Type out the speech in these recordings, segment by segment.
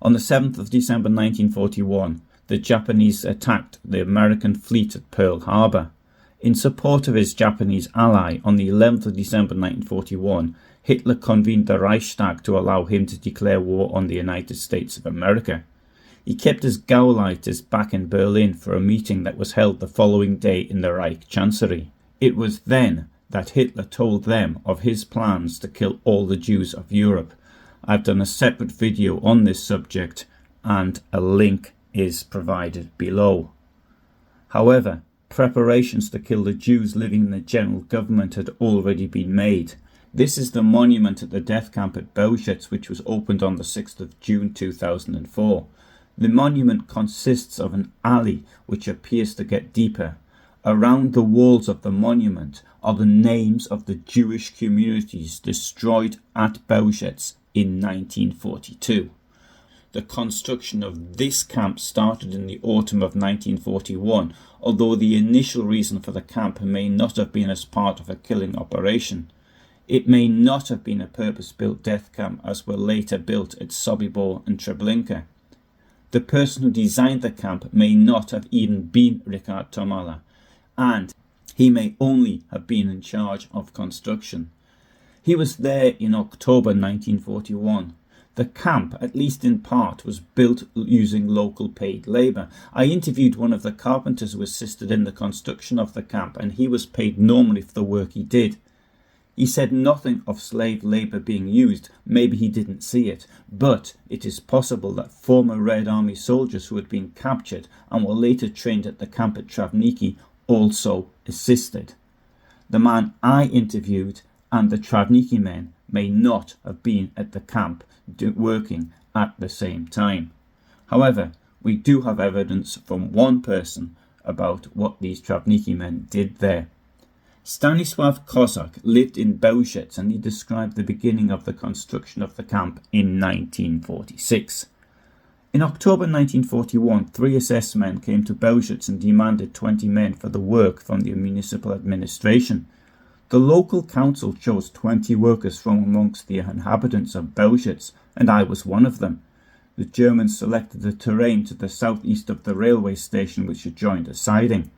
On the 7th of December 1941, the Japanese attacked the American fleet at Pearl Harbor. In support of his Japanese ally, on the 11th of December 1941, Hitler convened the Reichstag to allow him to declare war on the United States of America. He kept his Gauleiters back in Berlin for a meeting that was held the following day in the Reich Chancery. It was then that Hitler told them of his plans to kill all the Jews of Europe. I've done a separate video on this subject and a link is provided below. However, preparations to kill the Jews living in the general government had already been made. This is the monument at the death camp at Bełżec, which was opened on the 6th of June 2004. The monument consists of an alley which appears to get deeper. Around the walls of the monument are the names of the Jewish communities destroyed at Bełżec in 1942. The construction of this camp started in the autumn of 1941, although the initial reason for the camp may not have been as part of a killing operation. It may not have been a purpose-built death camp as were later built at Sobibor and Treblinka. The person who designed the camp may not have even been Richard Tomala, and he may only have been in charge of construction. He was there in October 1941. The camp, at least in part, was built using local paid labour. I interviewed one of the carpenters who assisted in the construction of the camp, and he was paid normally for the work he did. He said nothing of slave labour being used. Maybe he didn't see it, but it is possible that former Red Army soldiers who had been captured and were later trained at the camp at Travniki also assisted. The man I interviewed and the Travniki men may not have been at the camp working at the same time. However, we do have evidence from one person about what these Travniki men did there. Stanisław Kozak lived in Bełżec and he described the beginning of the construction of the camp in 1946. In October 1941, 3 SS men came to Bełżec and demanded 20 men for the work from the municipal administration. The local council chose 20 workers from amongst the inhabitants of Bełżec, and I was one of them. The Germans selected the terrain to the southeast of the railway station which adjoined a siding.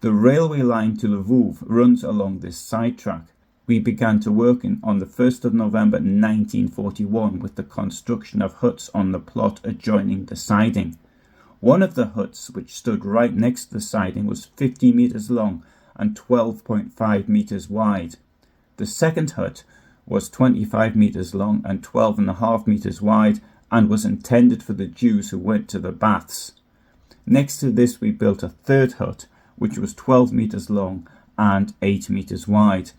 The railway line to Lwów runs along this side track. We began to work on the 1st of November 1941 with the construction of huts on the plot adjoining the siding. One of the huts, which stood right next to the siding, was 50 metres long and 12.5 metres wide. The second hut was 25 metres long and 12.5 metres wide and was intended for the Jews who went to the baths. Next to this we built a third hut, which was 12 metres long and 8 metres wide.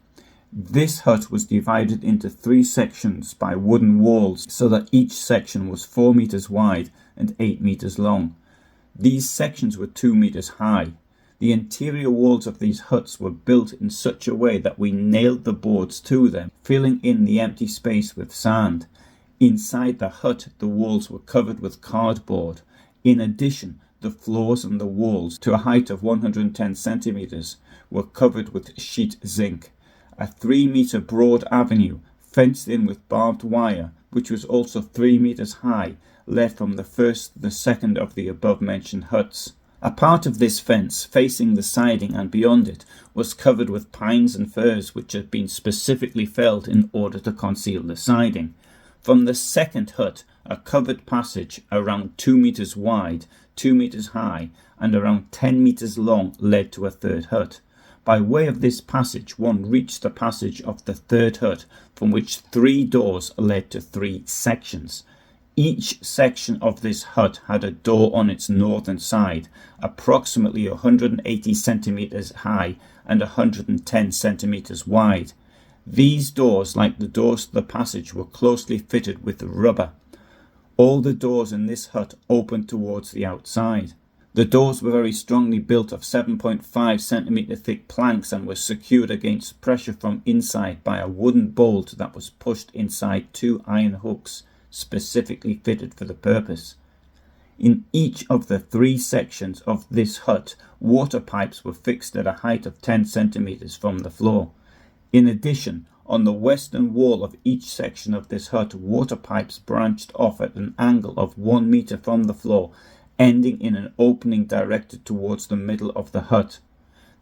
This hut was divided into 3 sections by wooden walls so that each section was 4 metres wide and 8 metres long. These sections were 2 metres high. The interior walls of these huts were built in such a way that we nailed the boards to them, filling in the empty space with sand. Inside the hut, the walls were covered with cardboard. In addition, the floors and the walls, to a height of 110 centimetres, were covered with sheet zinc. A 3-metre broad avenue, fenced in with barbed wire, which was also 3 metres high, led from the first to the second of the above-mentioned huts. A part of this fence, facing the siding and beyond it, was covered with pines and firs which had been specifically felled in order to conceal the siding. From the second hut, a covered passage around 2 metres wide, 2 metres high, and around 10 metres long led to a third hut. By way of this passage, one reached the passage of the third hut, from which 3 doors led to 3 sections. Each section of this hut had a door on its northern side, approximately 180 centimetres high and 110 centimetres wide. These doors, like the doors to the passage, were closely fitted with rubber. All the doors in this hut opened towards the outside. The doors were very strongly built of 7.5 centimetre thick planks and were secured against pressure from inside by a wooden bolt that was pushed inside 2 iron hooks specifically fitted for the purpose. In each of the 3 sections of this hut, water pipes were fixed at a height of 10 centimetres from the floor. In addition, On the western wall of each section of this hut, water pipes branched off at an angle of 1 meter from the floor, ending in an opening directed towards the middle of the hut.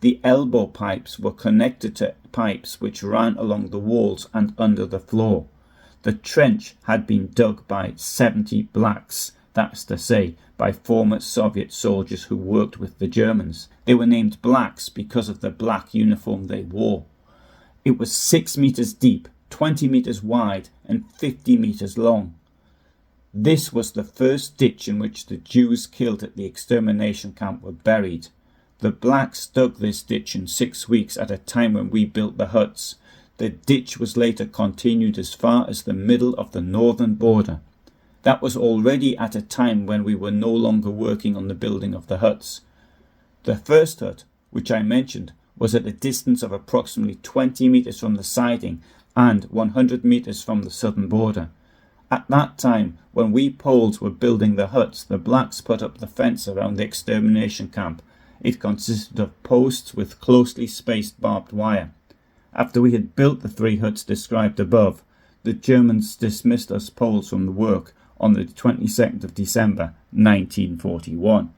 The elbow pipes were connected to pipes which ran along the walls and under the floor. The trench had been dug by 70 blacks, that's to say, by former Soviet soldiers who worked with the Germans. They were named blacks because of the black uniform they wore. It was 6 meters deep, 20 meters wide, and 50 meters long. This was the first ditch in which the Jews killed at the extermination camp were buried. The blacks dug this ditch in 6 weeks at a time when we built the huts. The ditch was later continued as far as the middle of the northern border. That was already at a time when we were no longer working on the building of the huts. The first hut, which I mentioned, was at a distance of approximately 20 meters from the siding and 100 meters from the southern border. At that time, when we Poles were building the huts, the blacks put up the fence around the extermination camp. It consisted of posts with closely spaced barbed wire. After we had built the 3 huts described above, the Germans dismissed us Poles from the work on the 22nd of December 1941.